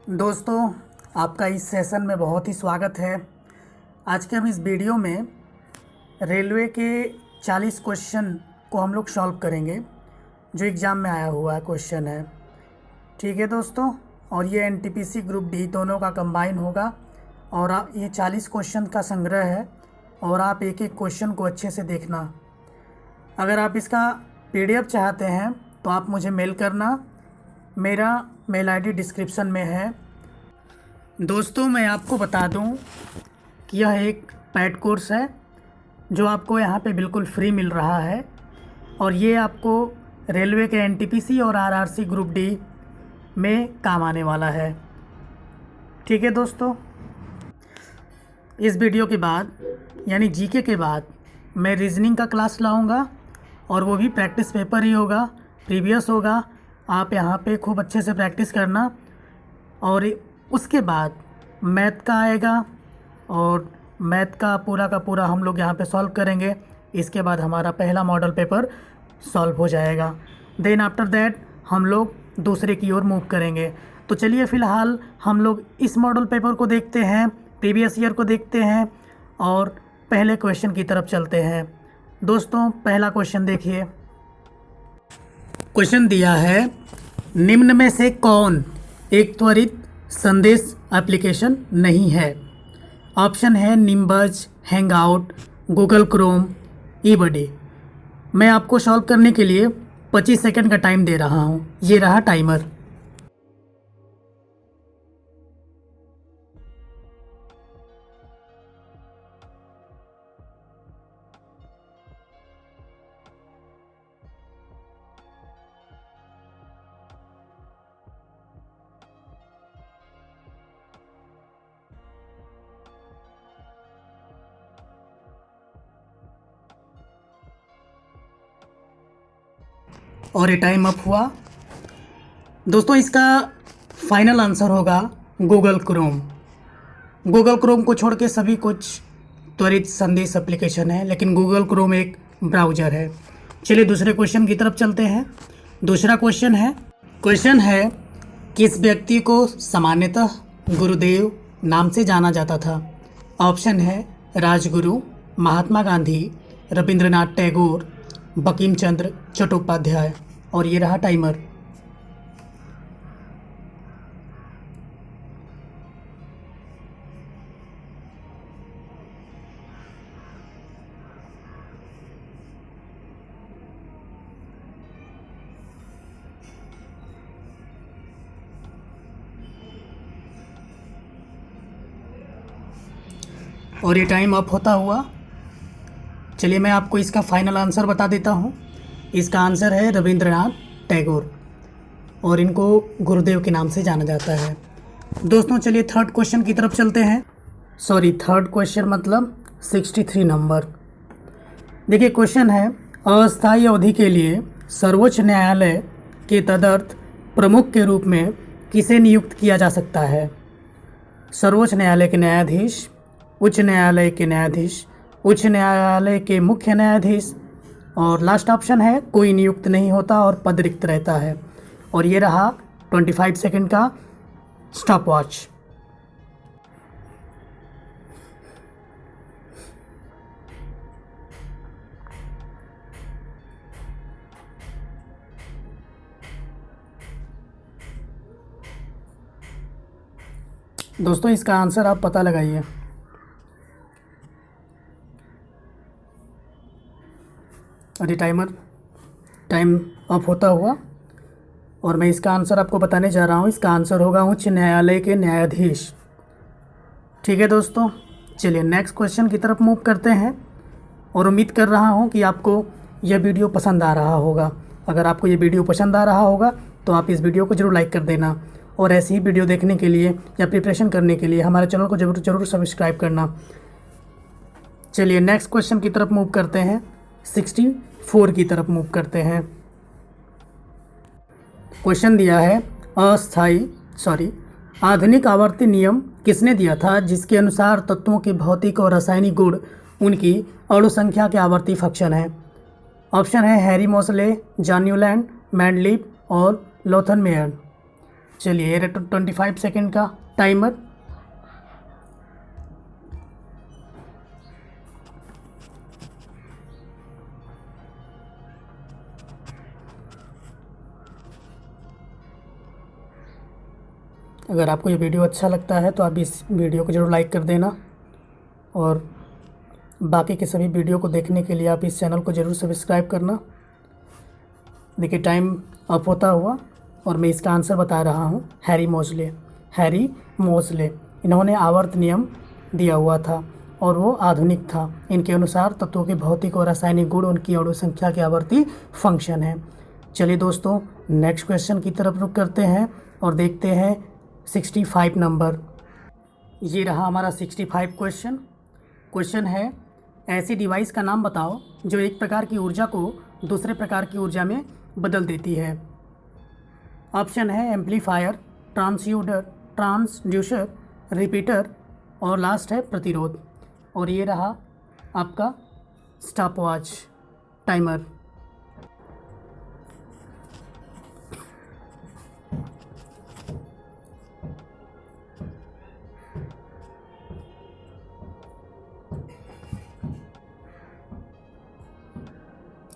दोस्तों, आपका इस सेशन में बहुत ही स्वागत है। आज के हम इस वीडियो में रेलवे के 40 क्वेश्चन को हम लोग सॉल्व करेंगे, जो एग्ज़ाम में आया हुआ क्वेश्चन है। ठीक है दोस्तों, और ये एनटीपीसी ग्रुप डी दोनों का कंबाइन होगा और ये 40 क्वेश्चन का संग्रह है और आप एक एक क्वेश्चन को अच्छे से देखना। अगर आप इसका पीडीएफ चाहते हैं तो आप मुझे मेल करना, मेरा मेल आईडी डिस्क्रिप्शन में है। दोस्तों, मैं आपको बता दूं कि यह एक पेड कोर्स है जो आपको यहाँ पे बिल्कुल फ्री मिल रहा है और ये आपको रेलवे के एनटीपीसी और आरआरसी ग्रुप डी में काम आने वाला है। ठीक है दोस्तों, इस वीडियो के बाद यानी जीके के बाद मैं रीजनिंग का क्लास लाऊंगा और वो भी प्रैक्टिस पेपर ही होगा, प्रीवियस होगा। आप यहाँ पे खूब अच्छे से प्रैक्टिस करना और उसके बाद मैथ का आएगा और मैथ का पूरा हम लोग यहाँ पे सॉल्व करेंगे। इसके बाद हमारा पहला मॉडल पेपर सॉल्व हो जाएगा। देन आफ्टर दैट हम लोग दूसरे की ओर मूव करेंगे। तो चलिए फ़िलहाल हम लोग इस मॉडल पेपर को देखते हैं, प्रीवियस ईयर को देखते हैं और पहले क्वेश्चन की तरफ चलते हैं। दोस्तों, पहला क्वेश्चन देखिए। क्वेश्चन दिया है, निम्न में से कौन एक त्वरित संदेश एप्लीकेशन नहीं है? ऑप्शन है निम्बज, हैंगआउट, गूगल क्रोम, ईबडी। मैं आपको सॉल्व करने के लिए 25 सेकंड का टाइम दे रहा हूँ। ये रहा टाइमर। और ये टाइम अप हुआ। दोस्तों, इसका फाइनल आंसर होगा गूगल क्रोम। गूगल क्रोम को छोड़ के सभी कुछ त्वरित संदेश एप्लीकेशन है, लेकिन गूगल क्रोम एक ब्राउज़र है। चलिए दूसरे क्वेश्चन की तरफ चलते हैं। दूसरा क्वेश्चन है किस व्यक्ति को सामान्यतः गुरुदेव नाम से जाना जाता था? ऑप्शन है राजगुरु, महात्मा गांधी, रविंद्रनाथ टैगोर, बंकिम चंद्र चट्टोपाध्याय। और ये रहा टाइमर। और ये टाइम अप होता हुआ। चलिए मैं आपको इसका फाइनल आंसर बता देता हूँ। इसका आंसर है रविंद्रनाथ टैगोर और इनको गुरुदेव के नाम से जाना जाता है। दोस्तों, चलिए थर्ड क्वेश्चन की तरफ चलते हैं। थर्ड क्वेश्चन मतलब 63 नंबर। देखिए क्वेश्चन है, अस्थायी अवधि के लिए सर्वोच्च न्यायालय के तदर्थ प्रमुख के रूप में किसे नियुक्त किया जा सकता है? सर्वोच्च न्यायालय के न्यायाधीश, उच्च न्यायालय के न्यायाधीश, उच्च न्यायालय के मुख्य न्यायाधीश और लास्ट ऑप्शन है कोई नियुक्त नहीं होता और पद रिक्त रहता है। और ये रहा 25 सेकंड का स्टॉप वॉच। दोस्तों, इसका आंसर आप पता लगाइए। अरे टाइम अप होता हुआ और मैं इसका आंसर आपको बताने जा रहा हूँ। इसका आंसर होगा उच्च न्यायालय के न्यायाधीश। ठीक है दोस्तों, चलिए नेक्स्ट क्वेश्चन की तरफ मूव करते हैं और उम्मीद कर रहा हूँ कि आपको यह वीडियो पसंद आ रहा होगा। अगर आपको ये वीडियो पसंद आ रहा होगा तो आप इस वीडियो को ज़रूर लाइक कर देना और ऐसी ही वीडियो देखने के लिए या प्रिपरेशन करने के लिए हमारे चैनल को ज़रूर सब्सक्राइब करना। चलिए नेक्स्ट क्वेश्चन की तरफ मूव करते हैं। 64 की तरफ मूव करते हैं। क्वेश्चन दिया है, आधुनिक आवर्ती नियम किसने दिया था जिसके अनुसार तत्वों के भौतिक और रासायनिक गुण उनकी अणु संख्या के आवर्ती फंक्शन है? ऑप्शन है Harry Mosle, John Newland, Mendeleev और लोथन मेयर। चलिए ये 25 सेकेंड का टाइमर। अगर आपको ये वीडियो अच्छा लगता है तो आप इस वीडियो को ज़रूर लाइक कर देना, और बाकी के सभी वीडियो को देखने के लिए आप इस चैनल को ज़रूर सब्सक्राइब करना। देखिए टाइम अप होता हुआ, और मैं इसका आंसर बता रहा हूँ। हैरी मोज़ले इन्होंने आवर्त नियम दिया हुआ था और वो आधुनिक था। इनके अनुसार तत्वों के भौतिक और रासायनिक गुण उनकी अणु संख्या के आवर्ती फंक्शन है। चलिए दोस्तों नेक्स्ट क्वेश्चन की तरफ रुख करते हैं और देखते हैं 65 नंबर। ये रहा हमारा 65 क्वेश्चन है, ऐसी डिवाइस का नाम बताओ जो एक प्रकार की ऊर्जा को दूसरे प्रकार की ऊर्जा में बदल देती है। ऑप्शन है एम्पलीफायर, ट्रांसड्यूसर, रिपीटर और लास्ट है प्रतिरोध। और ये रहा आपका स्टॉपवॉच टाइमर।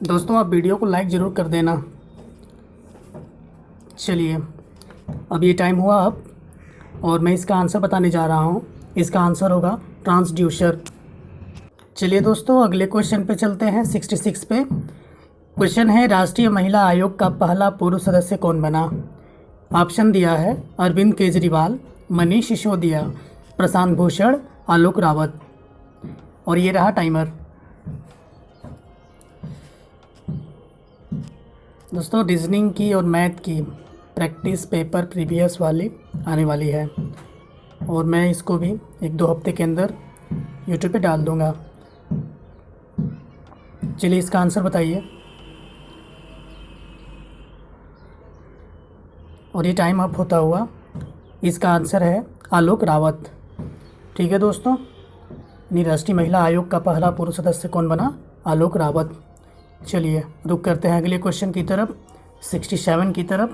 दोस्तों आप वीडियो को लाइक ज़रूर कर देना। चलिए अब ये टाइम हुआ अप, और मैं इसका आंसर बताने जा रहा हूँ। इसका आंसर होगा ट्रांसड्यूसर। चलिए दोस्तों अगले क्वेश्चन पे चलते हैं 66 पे। क्वेश्चन है, राष्ट्रीय महिला आयोग का पहला पूर्व सदस्य कौन बना। ऑप्शन दिया है अरविंद केजरीवाल, मनीष सिसोदिया, प्रशांत भूषण, आलोक रावत। और ये रहा टाइमर। दोस्तों रीजनिंग की और मैथ की प्रैक्टिस पेपर प्रीवियस वाली आने वाली है, और मैं इसको भी 1-2 हफ्ते के अंदर यूट्यूब पे डाल दूंगा। चलिए इसका आंसर बताइए। और ये टाइम अप होता हुआ, इसका आंसर है आलोक रावत। ठीक है दोस्तों, राष्ट्रीय महिला आयोग का पहला पूर्व सदस्य कौन बना, आलोक रावत। चलिए रुक करते हैं अगले क्वेश्चन की तरफ 67 की तरफ।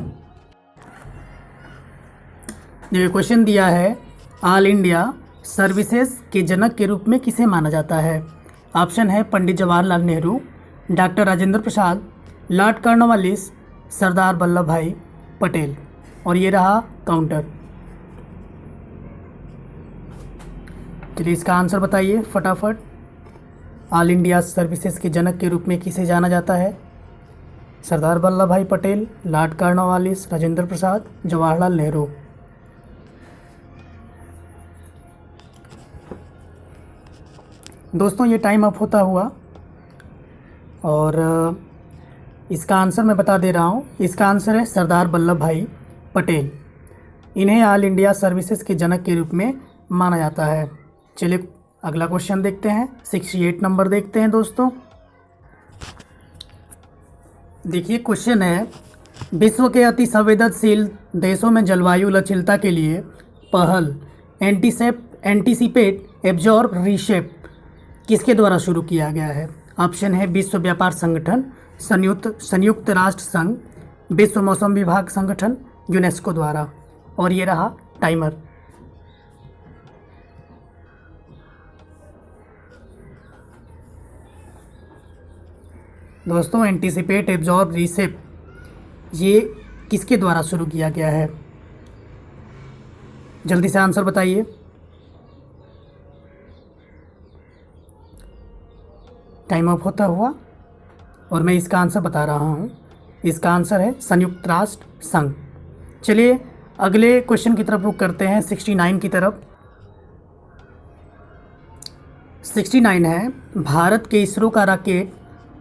ये क्वेश्चन दिया है, ऑल इंडिया सर्विसेज के जनक के रूप में किसे माना जाता है। ऑप्शन है Pandit Jawaharlal Nehru, doctor Rajendra Prasad, Lord Cornwallis, Sardar Vallabh भाई पटेल। और ये रहा काउंटर। चलिए इसका आंसर बताइए फटाफट। ऑल इंडिया सर्विसेज के जनक के रूप में किसे जाना जाता है। सरदार वल्लभ भाई पटेल, लॉर्ड कॉर्नवालिस, राजेंद्र प्रसाद, जवाहरलाल नेहरू। दोस्तों ये टाइम अप होता हुआ, और इसका आंसर मैं बता दे रहा हूँ। इसका आंसर है सरदार वल्लभ भाई पटेल। इन्हें ऑल इंडिया सर्विसेज के जनक के रूप में माना जाता है। चलिए अगला क्वेश्चन देखते हैं 68 नंबर देखते हैं दोस्तों। देखिए क्वेश्चन है, विश्व के अति संवेदनशील देशों में जलवायु लचीलता के लिए पहल एंटीसिपेट, एब्जॉर्ब, रीशेप किसके द्वारा शुरू किया गया है। ऑप्शन है विश्व व्यापार संगठन, संयुक्त राष्ट्र संघ, विश्व मौसम विभाग संगठन, यूनेस्को द्वारा। और ये रहा टाइमर। दोस्तों एंटीसिपेट, एब्जॉर्ब, रीसेप ये किसके द्वारा शुरू किया गया है, जल्दी से आंसर बताइए। टाइम अप होता हुआ, और मैं इसका आंसर बता रहा हूँ। इसका आंसर है संयुक्त राष्ट्र संघ। चलिए अगले क्वेश्चन की तरफ रुख करते हैं 69 की तरफ। 69 है, भारत के इसरो का रॉकेट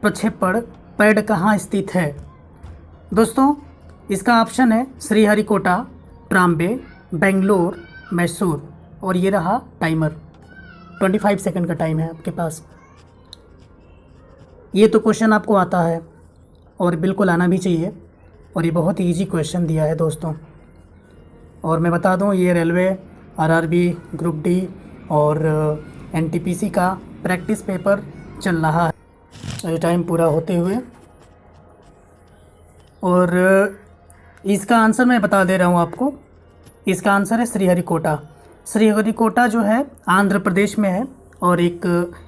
प्रक्षेपण पैड कहाँ स्थित है। दोस्तों इसका ऑप्शन है श्रीहरिकोटा, ट्राम्बे, बेंगलोर, मैसूर। और ये रहा टाइमर। 25 सेकंड का टाइम है आपके पास। ये तो क्वेश्चन आपको आता है, और बिल्कुल आना भी चाहिए, और ये बहुत ही ईजी क्वेश्चन दिया है दोस्तों। और मैं बता दूं ये रेलवे, आरआरबी, ग्रुप डी और एनटीपीसी का प्रैक्टिस पेपर चल रहा है। ये टाइम पूरा होते हुए, और इसका आंसर मैं बता दे रहा हूँ आपको। इसका आंसर है श्रीहरिकोटा। श्रीहरिकोटा जो है आंध्र प्रदेश में है, और एक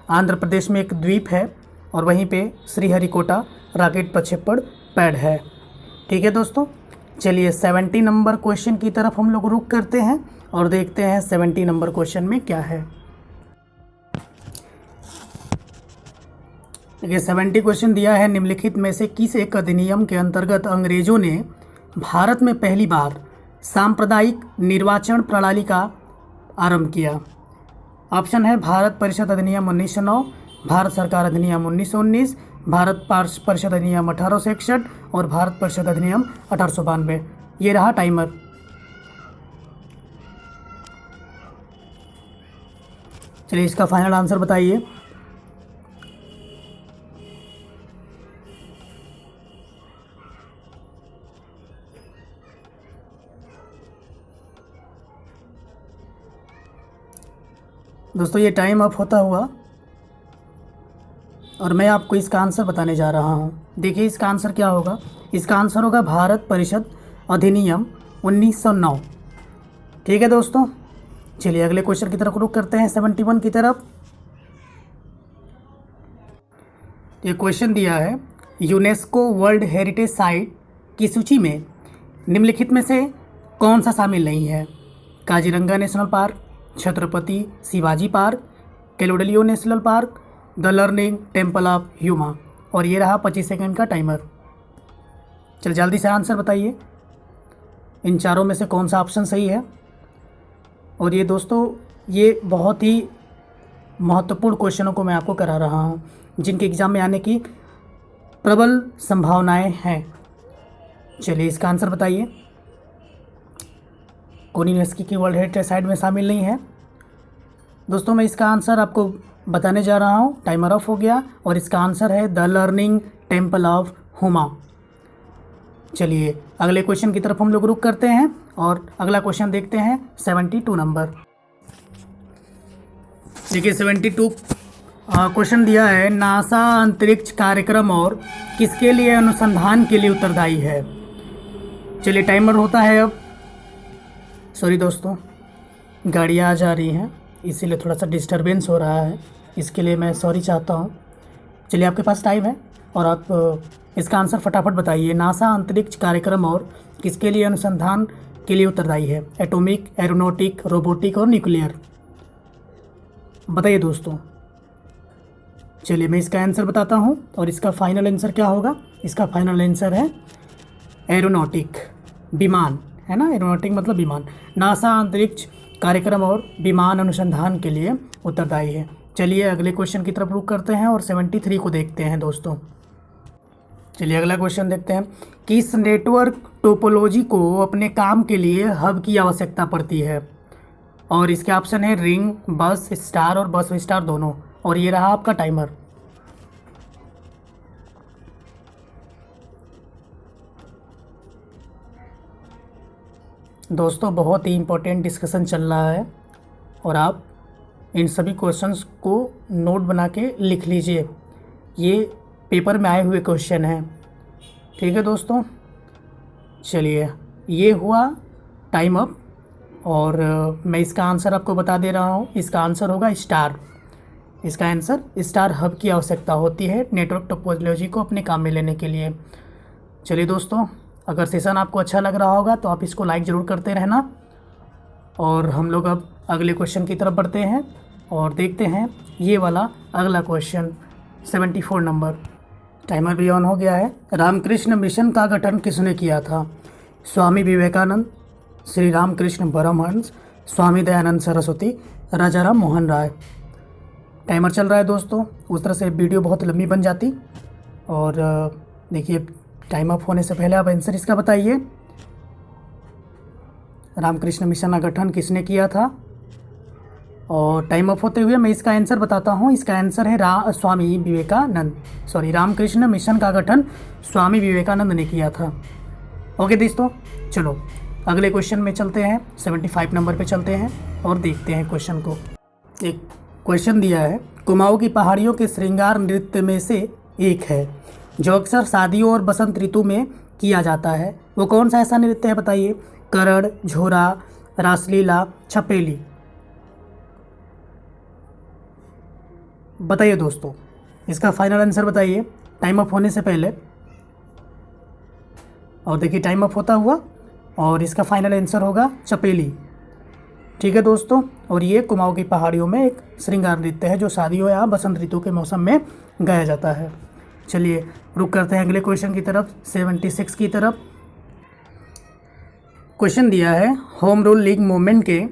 आंध्र प्रदेश में एक द्वीप है, और वहीं पे श्रीहरिकोटा रॉकेट प्रक्षेपण पैड है। ठीक है दोस्तों, चलिए 70 नंबर क्वेश्चन की तरफ हम लोग रुक करते हैं और देखते हैं 70 नंबर क्वेश्चन में क्या है। देखिए 70 क्वेश्चन दिया है, निम्नलिखित में से किस एक अधिनियम के अंतर्गत अंग्रेजों ने भारत में पहली बार सांप्रदायिक निर्वाचन प्रणाली का आरंभ किया। ऑप्शन है भारत परिषद अधिनियम 1909, भारत सरकार अधिनियम 1919, भारत परिषद अधिनियम 1861 और भारत परिषद अधिनियम 1892। ये रहा टाइमर। चलिए इसका फाइनल आंसर बताइए। दोस्तों ये टाइम अप होता हुआ और मैं आपको इसका आंसर बताने जा रहा हूँ। देखिए इसका आंसर क्या होगा। इसका आंसर होगा भारत परिषद अधिनियम 1909। ठीक है दोस्तों, चलिए अगले क्वेश्चन की तरफ रुख करते हैं 71 की तरफ। ये क्वेश्चन दिया है, यूनेस्को वर्ल्ड हेरिटेज साइट की सूची में निम्नलिखित में से कौन सा शामिल नहीं है। Kaziranga national park, Chhatrapati Shivaji park, Keoladeo national park, the learning temple of ह्यूमा। और ये रहा 25 सेकंड का टाइमर। चल जल्दी से आंसर बताइए, इन चारों में से कौन सा ऑप्शन सही है। और ये दोस्तों ये बहुत ही महत्वपूर्ण क्वेश्चनों को मैं आपको करा रहा हूँ, जिनके एग्ज़ाम में आने की प्रबल संभावनाएं हैं। चलिए इसका आंसर बताइए। कौन यूनेस्को की वर्ल्ड हेरिटेज साइट में शामिल नहीं है। दोस्तों मैं इसका आंसर आपको बताने जा रहा हूँ। टाइमर ऑफ हो गया और इसका आंसर है the learning temple of Huma. चलिए अगले क्वेश्चन की तरफ हम लोग रुख करते हैं और अगला क्वेश्चन देखते हैं 72 नंबर। देखिए 72 क्वेश्चन दिया है, नासा अंतरिक्ष कार्यक्रम और किसके लिए अनुसंधान के लिए उत्तरदायी है। चलिए टाइमर होता है अब। सॉरी दोस्तों, गाड़ियाँ आ जा रही हैं इसीलिए थोड़ा सा डिस्टरबेंस हो रहा है, इसके लिए मैं सॉरी चाहता हूँ। चलिए आपके पास टाइम है और आप इसका आंसर फटाफट बताइए। नासा अंतरिक्ष कार्यक्रम और किसके लिए अनुसंधान के लिए उत्तरदायी है। एटॉमिक, एरोनॉटिक, रोबोटिक और न्यूक्लियर। बताइए दोस्तों। चलिए मैं इसका आंसर बताता हूँ और इसका फाइनल आंसर क्या होगा। इसका फाइनल आंसर है एरोनॉटिक, विमान है ना। एरोनॉटिक मतलब विमान। नासा अंतरिक्ष कार्यक्रम और विमान अनुसंधान के लिए उत्तरदायी है। चलिए अगले क्वेश्चन की तरफ रुख करते हैं और 73 को देखते हैं दोस्तों। चलिए अगला क्वेश्चन देखते हैं, किस नेटवर्क टोपोलॉजी को अपने काम के लिए हब की आवश्यकता पड़ती है। और इसके ऑप्शन है रिंग, बस स्टार और बस स्टार दोनों। और ये रहा आपका टाइमर। दोस्तों बहुत ही इम्पोर्टेंट डिस्कशन चल रहा है और आप इन सभी क्वेश्चंस को नोट बना के लिख लीजिए। ये पेपर में आए हुए क्वेश्चन हैं। ठीक है दोस्तों, चलिए ये हुआ टाइम अप और मैं इसका आंसर आपको बता दे रहा हूँ। इसका आंसर होगा स्टार। इसका आंसर स्टार हब की आवश्यकता होती है नेटवर्क टोपोलॉजी को अपने काम में लेने के लिए। चलिए दोस्तों, अगर सेशन आपको अच्छा लग रहा होगा तो आप इसको लाइक ज़रूर करते रहना। और हम लोग अब अगले क्वेश्चन की तरफ बढ़ते हैं और देखते हैं ये वाला अगला क्वेश्चन 74 नंबर। टाइमर भी ऑन हो गया है। रामकृष्ण मिशन का गठन किसने किया था। स्वामी विवेकानंद, श्री रामकृष्ण परमहंस, स्वामी दयानंद सरस्वती, राजा राम मोहन राय। टाइमर चल रहा है दोस्तों, उस तरह से वीडियो बहुत लंबी बन जाती। और देखिए टाइम अप होने से पहले आप आंसर इसका बताइए। रामकृष्ण मिशन का गठन किसने किया था। और टाइम अप होते हुए मैं इसका आंसर बताता हूँ। इसका आंसर है स्वामी विवेकानंद। सॉरी, रामकृष्ण मिशन का गठन स्वामी विवेकानंद ने किया था। ओके दोस्तों, चलो अगले क्वेश्चन में चलते हैं। 75 नंबर पे चलते हैं और देखते हैं क्वेश्चन को। एक क्वेश्चन दिया है, कुमाऊं की पहाड़ियों के श्रृंगार नृत्य में से एक है जो अक्सर शादियों और बसंत ऋतु में किया जाता है। वो कौन सा ऐसा नृत्य है बताइए? करण, झोरा, रासलीला, छपेली। बताइए दोस्तों, इसका फाइनल आंसर बताइए टाइम अप होने से पहले। और देखिए टाइम अप होता हुआ, और इसका फाइनल आंसर होगा चपेली। ठीक है दोस्तों, और ये कुमाऊं की पहाड़ियों में एक श्रृंगार नृत्य है जो शादियों या बसंत ऋतु के मौसम में गाया जाता है। चलिए रुक करते हैं अगले क्वेश्चन की तरफ, 76 की तरफ। क्वेश्चन दिया है, होम रूल लीग मूवमेंट के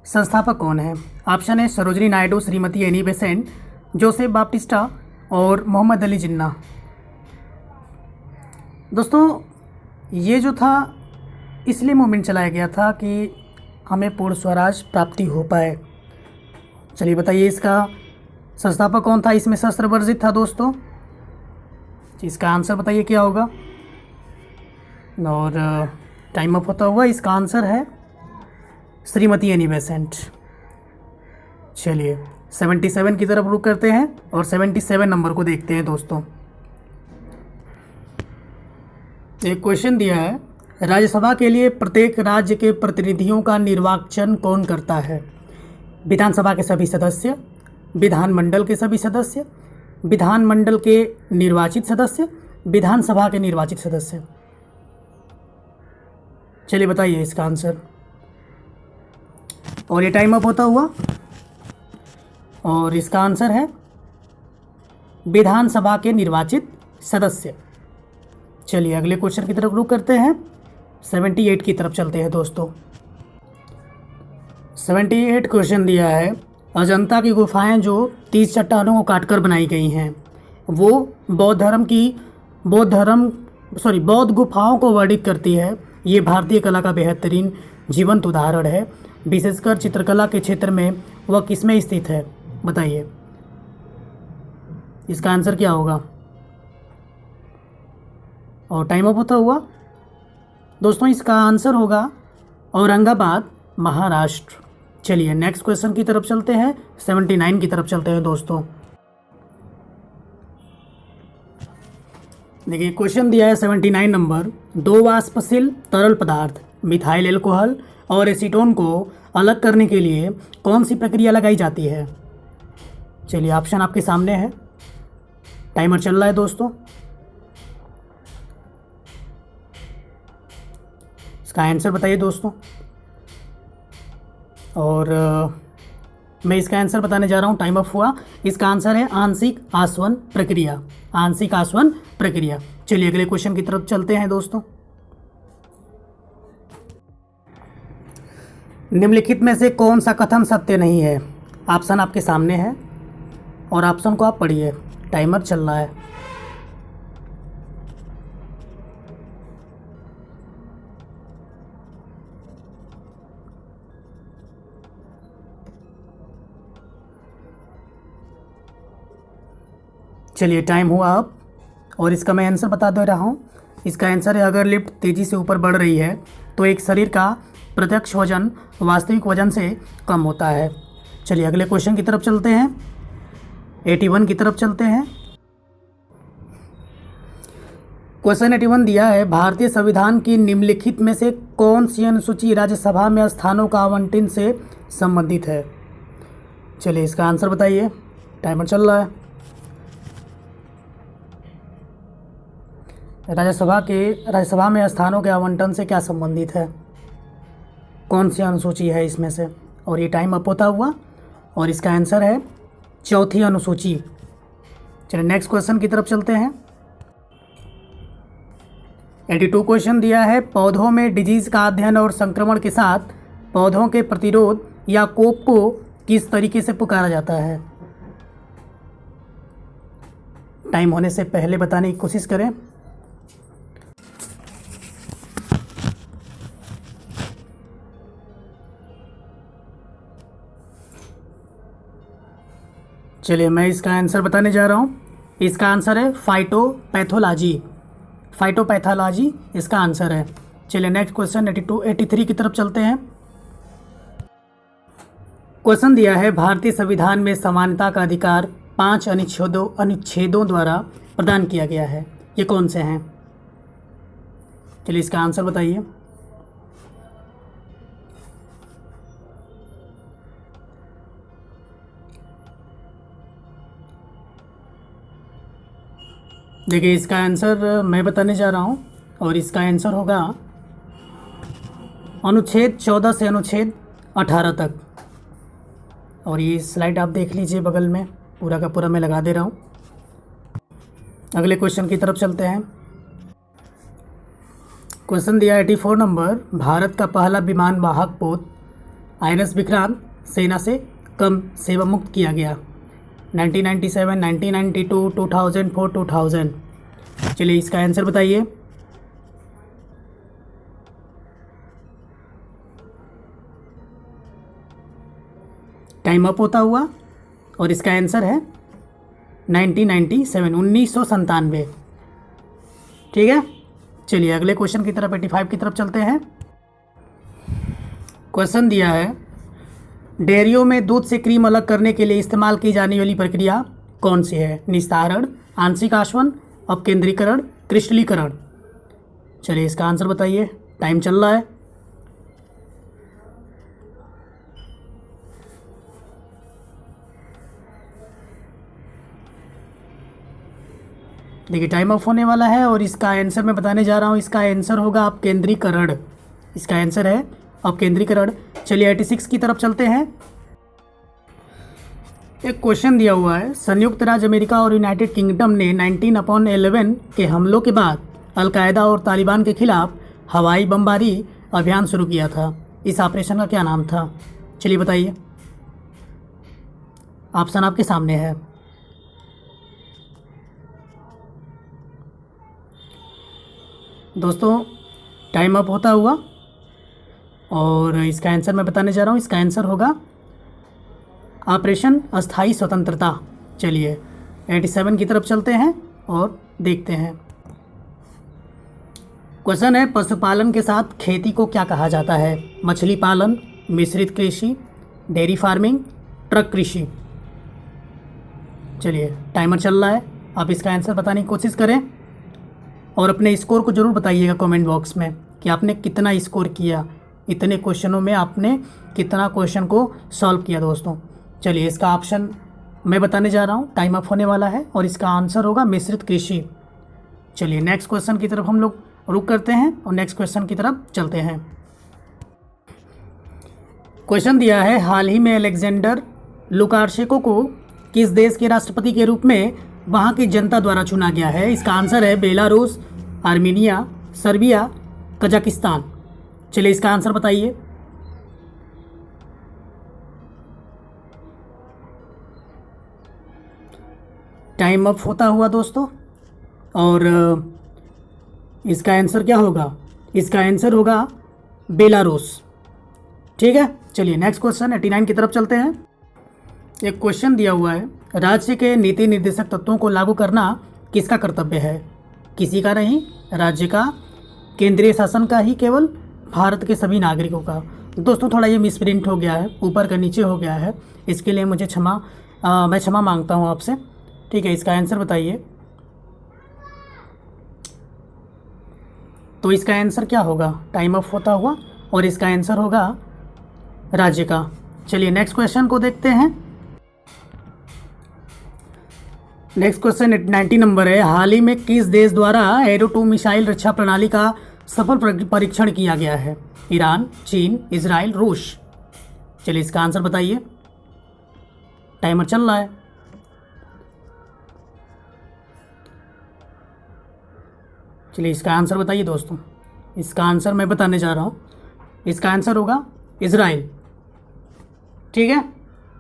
संस्थापक कौन है? ऑप्शन है सरोजनी नायडू, श्रीमती एनी बेसेंट, जोसेफ बाप्टिस्टा और मोहम्मद अली जिन्ना। दोस्तों ये जो था इसलिए मूवमेंट चलाया गया था कि हमें पूर्ण स्वराज प्राप्ति हो पाए। चलिए बताइए इसका संस्थापक कौन था? इसमें शस्त्र वर्जित था दोस्तों। इसका आंसर बताइए क्या होगा? और टाइम अप होता हुआ इसका आंसर है श्रीमती एनी बेसेंट। चलिए 77 की तरफ रुक करते हैं और 77 नंबर को देखते हैं दोस्तों। एक क्वेश्चन दिया है, राज्यसभा के लिए प्रत्येक राज्य के प्रतिनिधियों का निर्वाचन कौन करता है? विधानसभा के सभी सदस्य, विधानमंडल के सभी सदस्य, विधानमंडल के निर्वाचित सदस्य, विधानसभा के निर्वाचित सदस्य। चलिए बताइए इसका आंसर। और ये टाइम अप होता हुआ, और इसका आंसर है विधानसभा के निर्वाचित सदस्य। चलिए अगले क्वेश्चन की तरफ रुक करते हैं, 78 की तरफ चलते हैं दोस्तों। 78 क्वेश्चन दिया है, अजंता की गुफाएं जो 30 चट्टानों को काटकर बनाई गई हैं वो बौद्ध गुफाओं को वर्णित करती है। ये भारतीय कला का बेहतरीन जीवंत उदाहरण है, विशेषकर चित्रकला के क्षेत्र में वह किसमें स्थित है? बताइए इसका आंसर क्या होगा? और टाइम अप होता हुआ दोस्तों, इसका आंसर होगा औरंगाबाद, महाराष्ट्र। चलिए नेक्स्ट क्वेश्चन की तरफ चलते हैं, 79 की तरफ चलते हैं दोस्तों। देखिए क्वेश्चन दिया है 79 नंबर, दो वाष्पशील तरल पदार्थ मिथाइल एल्कोहल और एसीटोन को अलग करने के लिए कौन सी प्रक्रिया लगाई जाती है? चलिए ऑप्शन आपके सामने है, टाइमर चल रहा है दोस्तों। इसका आंसर बताइए दोस्तों। और मैं इसका आंसर बताने जा रहा हूँ, टाइम अप हुआ। इसका आंसर है आंशिक आसवन प्रक्रिया, आंशिक आसवन प्रक्रिया। चलिए अगले क्वेश्चन की तरफ चलते हैं दोस्तों। निम्नलिखित में से कौन सा कथन सत्य नहीं है? ऑप्शन आपके सामने है और ऑप्शन को आप पढ़िए, टाइमर चल रहा है। चलिए टाइम हुआ अब, और इसका मैं आंसर बता दे रहा हूँ। इसका आंसर है, अगर लिफ्ट तेज़ी से ऊपर बढ़ रही है तो एक शरीर का प्रत्यक्ष वजन वास्तविक वजन से कम होता है। चलिए अगले क्वेश्चन की तरफ चलते हैं, 81 की तरफ चलते हैं। क्वेश्चन 81 दिया है, भारतीय संविधान की निम्नलिखित में से कौन सी अनुसूची राज्यसभा में स्थानों का आवंटन से संबंधित है? चलिए इसका आंसर बताइए, टाइमर चल रहा है। राज्यसभा में स्थानों के आवंटन से क्या संबंधित है? कौन सी अनुसूची है इसमें से? और ये टाइम अप होता हुआ, और इसका आंसर है चौथी अनुसूची। चलिए नेक्स्ट क्वेश्चन की तरफ चलते हैं। 82 क्वेश्चन दिया है, पौधों में डिजीज का अध्ययन और संक्रमण के साथ पौधों के प्रतिरोध या कोप को किस तरीके से पुकारा जाता है? टाइम होने से पहले बताने की कोशिश करें। चलिए मैं इसका आंसर बताने जा रहा हूँ। इसका आंसर है फाइटोपैथोलॉजी, फाइटोपैथोलॉजी इसका आंसर है। चलिए नेक्स्ट क्वेश्चन 83 की तरफ चलते हैं। क्वेश्चन दिया है, भारतीय संविधान में समानता का अधिकार 5 अनुच्छेदों द्वारा प्रदान किया गया है, ये कौन से हैं? चलिए इसका आंसर बताइए। देखिए इसका आंसर मैं बताने जा रहा हूँ और इसका आंसर होगा अनुच्छेद 14 से अनुच्छेद 18 तक। और ये स्लाइड आप देख लीजिए बगल में, पूरा का पूरा मैं लगा दे रहा हूँ। अगले क्वेश्चन की तरफ चलते हैं। क्वेश्चन दिया 84 नंबर, भारत का पहला विमान वाहक पोत INS विक्रांत सेना से कम सेवा मुक्त किया गया। 1997, 1992, 2004, 2000। चलिए इसका आंसर बताइए। टाइम अप होता हुआ और इसका आंसर है 1997, 1997। ठीक है, चलिए अगले क्वेश्चन की तरफ 85 की तरफ चलते हैं। क्वेश्चन दिया है, डेयरियों में दूध से क्रीम अलग करने के लिए इस्तेमाल की जाने वाली प्रक्रिया कौन सी है? निस्तारण, आंशिक आसवन, अपकेंद्रीकरण, क्रिस्टलीकरण। चलिए इसका आंसर बताइए, टाइम चल रहा है। देखिए टाइम ऑफ होने वाला है और इसका आंसर मैं बताने जा रहा हूँ। इसका आंसर होगा अपकेंद्रीकरण। इसका आंसर है अपकेंद्रीकरण। चलिए 86 की तरफ चलते हैं। एक क्वेश्चन दिया हुआ है, संयुक्त राज्य अमेरिका और यूनाइटेड किंगडम ने 19/11 के हमलों के बाद अलकायदा और तालिबान के खिलाफ हवाई बमबारी अभियान शुरू किया था। इस ऑपरेशन का क्या नाम था? चलिए बताइए, ऑप्शन आपके सामने है। दोस्तों टाइम अप होता हुआ और इसका आंसर मैं बताने जा रहा हूँ। इसका आंसर होगा ऑपरेशन अस्थायी स्वतंत्रता। चलिए 87 की तरफ चलते हैं और देखते हैं। क्वेश्चन है, पशुपालन के साथ खेती को क्या कहा जाता है? मछली पालन, मिश्रित कृषि, डेयरी फार्मिंग, ट्रक कृषि। चलिए टाइमर चल रहा है, आप इसका आंसर बताने की कोशिश करें और अपने स्कोर को ज़रूर बताइएगा कमेंट बॉक्स में कि आपने कितना स्कोर किया, इतने क्वेश्चनों में आपने कितना क्वेश्चन को सॉल्व किया। दोस्तों चलिए इसका ऑप्शन मैं बताने जा रहा हूँ। टाइम अप होने वाला है और इसका आंसर होगा मिश्रित कृषि। चलिए नेक्स्ट क्वेश्चन की तरफ हम लोग रुक करते हैं और नेक्स्ट क्वेश्चन की तरफ चलते हैं। क्वेश्चन दिया है, हाल ही में अलेक्जेंडर लुकाशेंको को किस देश के राष्ट्रपति के रूप में वहाँ की जनता द्वारा चुना गया है? इसका आंसर है बेलारूस, आर्मीनिया, सर्बिया, कजाकिस्तान। चलिए इसका आंसर बताइए। टाइम अप होता हुआ दोस्तों और इसका आंसर क्या होगा? इसका आंसर होगा बेलारूस। ठीक है, चलिए नेक्स्ट क्वेश्चन 89 की तरफ चलते हैं। एक क्वेश्चन दिया हुआ है, राज्य के नीति निर्देशक तत्वों को लागू करना किसका कर्तव्य है? किसी का नहीं, राज्य का, केंद्रीय शासन का ही केवल, भारत के सभी नागरिकों का। दोस्तों थोड़ा ये मिसप्रिंट हो गया है, ऊपर का नीचे हो गया है, इसके लिए मुझे मैं क्षमा मांगता हूँ आपसे। ठीक है, इसका आंसर बताइए। तो इसका आंसर क्या होगा? टाइम ऑफ होता हुआ और इसका आंसर होगा राज्य का। चलिए नेक्स्ट क्वेश्चन को देखते हैं। नेक्स्ट क्वेश्चन 90 नंबर है, हाल ही में किस देश द्वारा एरो 2 मिसाइल रक्षा प्रणाली का सफल परीक्षण किया गया है? ईरान, चीन, इजराइल, रूस। चलिए इसका आंसर बताइए, टाइमर चल रहा है। चलिए इसका आंसर बताइए दोस्तों। इसका आंसर मैं बताने जा रहा हूँ। इसका आंसर होगा इजराइल। ठीक है,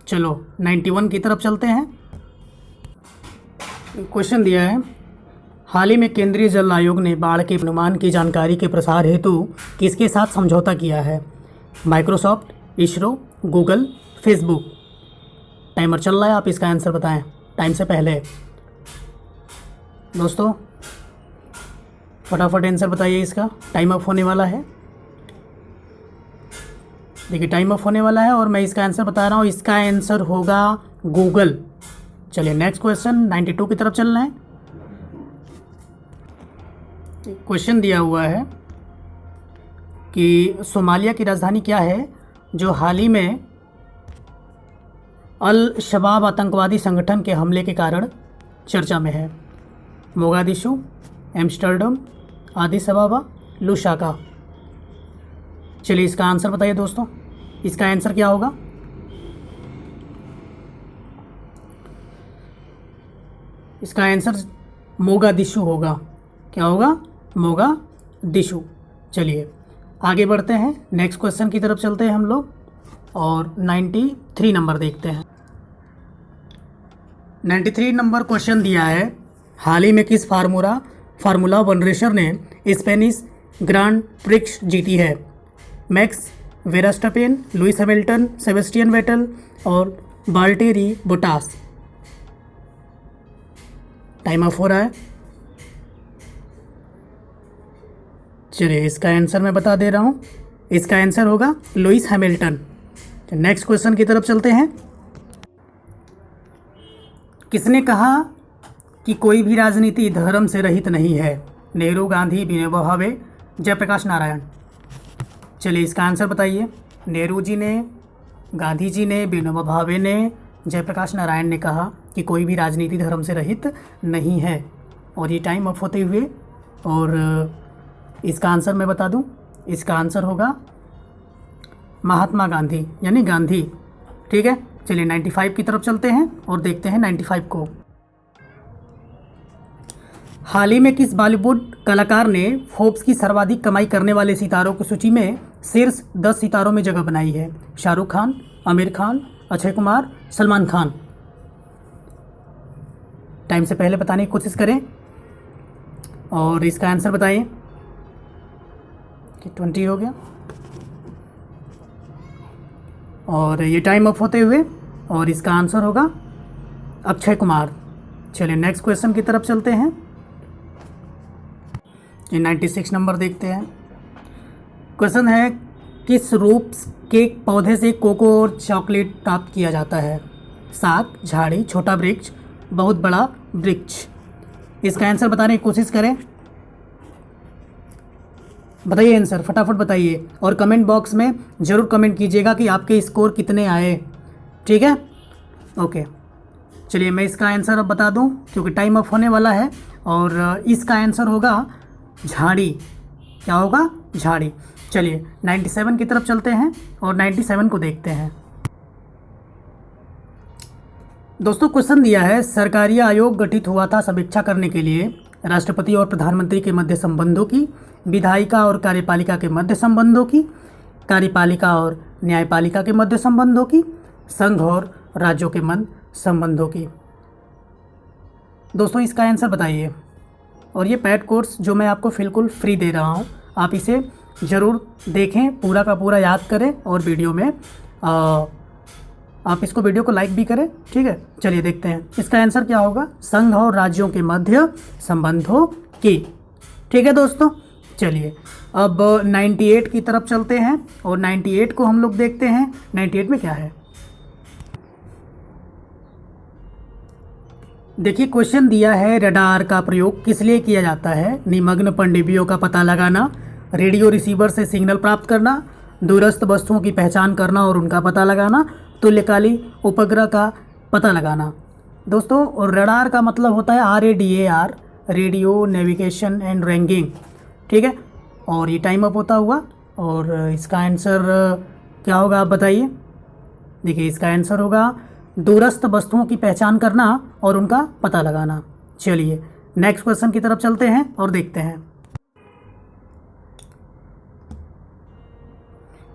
चलो 91 की तरफ चलते हैं। क्वेश्चन दिया है, हाल ही में केंद्रीय जल आयोग ने बाढ़ के अनुमान की जानकारी के प्रसार हेतु किसके साथ समझौता किया है? Microsoft, ISRO, Google, Facebook. Timer चल रहा है, आप इसका आंसर बताएं टाइम से पहले। दोस्तों फटाफट आंसर बताइए इसका, टाइम अप होने वाला है। देखिए टाइम अप होने वाला है और मैं इसका आंसर बता रहा हूँ। इसका आंसर होगा गूगल। चलिए नेक्स्ट क्वेश्चन 92 की तरफ चल रहे हैं। क्वेश्चन दिया हुआ है, कि सोमालिया की राजधानी क्या है जो हाल ही में अल शबाब आतंकवादी संगठन के हमले के कारण चर्चा में है? Mogadishu, Amsterdam, आदिस अबाबा, Lusaka. चलिए इसका आंसर बताइए दोस्तों, इसका आंसर क्या होगा? इसका आंसर मोगादिशु होगा। क्या होगा? मोगादिशु। चलिए आगे बढ़ते हैं, नेक्स्ट क्वेश्चन की तरफ चलते हैं हम लोग और 93 नंबर देखते हैं। 93 नंबर क्वेश्चन दिया है, हाल ही में किस फार्मूला वन रेसर ने स्पेनिश ग्रांड प्रिक्स जीती है? Max Verstappen, Lewis Hamilton, Sebastian Vettel और बाल्टेरी बोटास। टाइम ऑफ हो रहा है। चलिए इसका आंसर मैं बता दे रहा हूँ, इसका आंसर होगा लुइस हैमिल्टन। नेक्स्ट क्वेश्चन की तरफ चलते हैं। किसने कहा कि कोई भी राजनीति धर्म से रहित नहीं है? नेहरू, गांधी, विनोबा भावे, जयप्रकाश नारायण। चलिए इसका आंसर बताइए। नेहरू जी ने, गांधी जी ने, विनोबा भावे ने, जयप्रकाश नारायण ने कहा कि कोई भी राजनीति धर्म से रहित नहीं है। और ये टाइम अप होते हुए, और इसका आंसर मैं बता दूं, इसका आंसर होगा महात्मा गांधी, यानी गांधी। ठीक है, चलिए 95 की तरफ चलते हैं और देखते हैं 95 को। हाल ही में किस बॉलीवुड कलाकार ने फोर्ब्स की सर्वाधिक कमाई करने वाले सितारों की सूची में शीर्ष 10 सितारों में जगह बनाई है? शाहरुख खान, आमिर खान, अक्षय कुमार, सलमान खान। टाइम से पहले बताने की कोशिश करें और इसका आंसर बताइए कि 20 हो गया और ये टाइम अप होते हुए, और इसका आंसर होगा अक्षय कुमार। चलिए नेक्स्ट क्वेश्चन की तरफ चलते हैं। ये 96 नंबर देखते हैं। क्वेश्चन है, किस रूप के पौधे से कोको और चॉकलेट प्राप्त किया जाता है? साग, झाड़ी, छोटा वृक्ष, बहुत बड़ा वृक्ष। इसका आंसर बताने की कोशिश करें। बताइए आंसर, फटाफट बताइए और कमेंट बॉक्स में ज़रूर कमेंट कीजिएगा कि आपके स्कोर कितने आए। ठीक है, ओके। चलिए मैं इसका आंसर अब बता दूं क्योंकि टाइम अप होने वाला है, और इसका आंसर होगा झाड़ी। क्या होगा? झाड़ी। चलिए 97 की तरफ चलते हैं और 97 को देखते हैं। दोस्तों क्वेश्चन दिया है, सरकारी आयोग गठित हुआ था समीक्षा करने के लिए राष्ट्रपति और प्रधानमंत्री के मध्य संबंधों की, विधायिका और कार्यपालिका के मध्य संबंधों की, कार्यपालिका और न्यायपालिका के मध्य संबंधों की, संघ और राज्यों के मध्य संबंधों की। दोस्तों इसका आंसर बताइए। और ये पैड कोर्स जो मैं आपको बिल्कुल फ्री दे रहा हूँ, आप इसे ज़रूर देखें, पूरा का पूरा याद करें और वीडियो में आप इसको वीडियो को लाइक भी करें। ठीक है, चलिए देखते हैं इसका आंसर क्या होगा। संघ और राज्यों के मध्य संबंधों की। ठीक है दोस्तों, चलिए अब 98 की तरफ चलते हैं और 98 को हम लोग देखते हैं। 98 में क्या है, देखिए क्वेश्चन दिया है, रडार का प्रयोग किस लिए किया जाता है? निमग्न पनडुब्बियों का पता लगाना, रेडियो रिसीवर से सिग्नल प्राप्त करना, दूरस्थ वस्तुओं की पहचान करना और उनका पता लगाना, तुल्यकाली उपग्रह का पता लगाना। दोस्तों और रडार का मतलब होता है RADAR, radio navigation and ranking. ठीक है, और ये टाइम अप होता हुआ, और इसका आंसर क्या होगा आप बताइए। देखिए इसका आंसर होगा दूरस्थ वस्तुओं की पहचान करना और उनका पता लगाना। चलिए नेक्स्ट क्वेश्चन की तरफ चलते हैं और देखते हैं।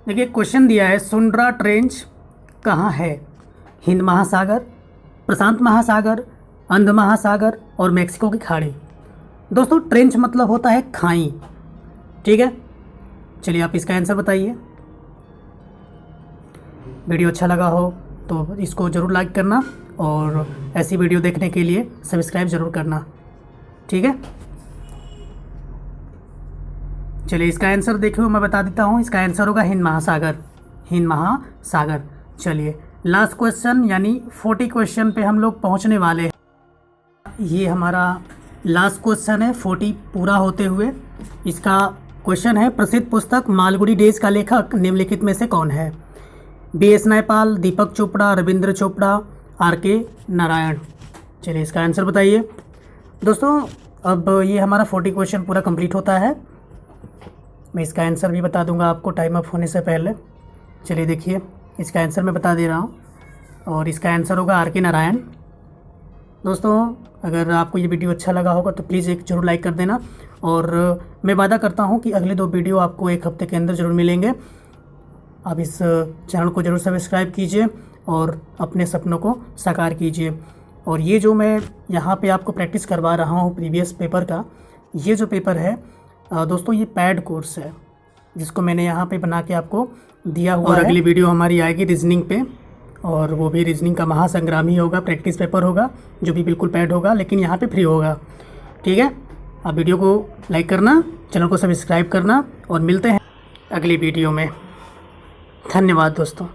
देखिए क्वेश्चन दिया है, सुंड्रा ट्रेंच कहाँ है? हिंद महासागर, प्रशांत महासागर, अंध महासागर और मैक्सिको की खाड़ी। दोस्तों ट्रेंच मतलब होता है खाई। ठीक है, चलिए आप इसका आंसर बताइए। वीडियो अच्छा लगा हो तो इसको ज़रूर लाइक करना और ऐसी वीडियो देखने के लिए सब्सक्राइब ज़रूर करना। ठीक है, चलिए इसका आंसर देखिए, मैं बता देता हूँ। इसका आंसर होगा हिंद महासागर। हिंद महासागर। चलिए लास्ट क्वेश्चन यानी 40 क्वेश्चन पे हम लोग पहुँचने वाले हैं। ये हमारा लास्ट क्वेश्चन है 40 पूरा होते हुए। इसका क्वेश्चन है, प्रसिद्ध पुस्तक मालगुडी डेज का लेखक निम्नलिखित में से कौन है? B.S. नयपाल, दीपक चोपड़ा, रविंद्र चोपड़ा, R.K. नारायण। चलिए इसका आंसर बताइए। दोस्तों अब ये हमारा 40 क्वेश्चन पूरा कंप्लीट होता है। मैं इसका आंसर भी बता दूंगा आपको टाइम अप होने से पहले। चलिए देखिए, इसका आंसर मैं बता दे रहा हूँ और इसका आंसर होगा R.K. नारायण। दोस्तों अगर आपको ये वीडियो अच्छा लगा होगा तो प्लीज़ एक ज़रूर लाइक कर देना और मैं वादा करता हूँ कि अगले 2 वीडियो आपको 1 हफ्ते के अंदर ज़रूर मिलेंगे। आप इस चैनल को ज़रूर सब्सक्राइब कीजिए और अपने सपनों को साकार कीजिए। और ये जो मैं यहाँ पे आपको प्रैक्टिस करवा रहा हूँ प्रीवियस पेपर का, ये जो पेपर है दोस्तों ये पैड कोर्स है जिसको मैंने यहाँ पे बना के आपको दिया हुआ है। और अगली वीडियो हमारी आएगी रीजनिंग पे और वो भी रीजनिंग का महासंग्राम ही होगा, प्रैक्टिस पेपर होगा जो भी बिल्कुल पैड होगा लेकिन यहाँ पे फ्री होगा। ठीक है, आप वीडियो को लाइक करना, चैनल को सब्सक्राइब करना और मिलते हैं अगली वीडियो में। धन्यवाद दोस्तों।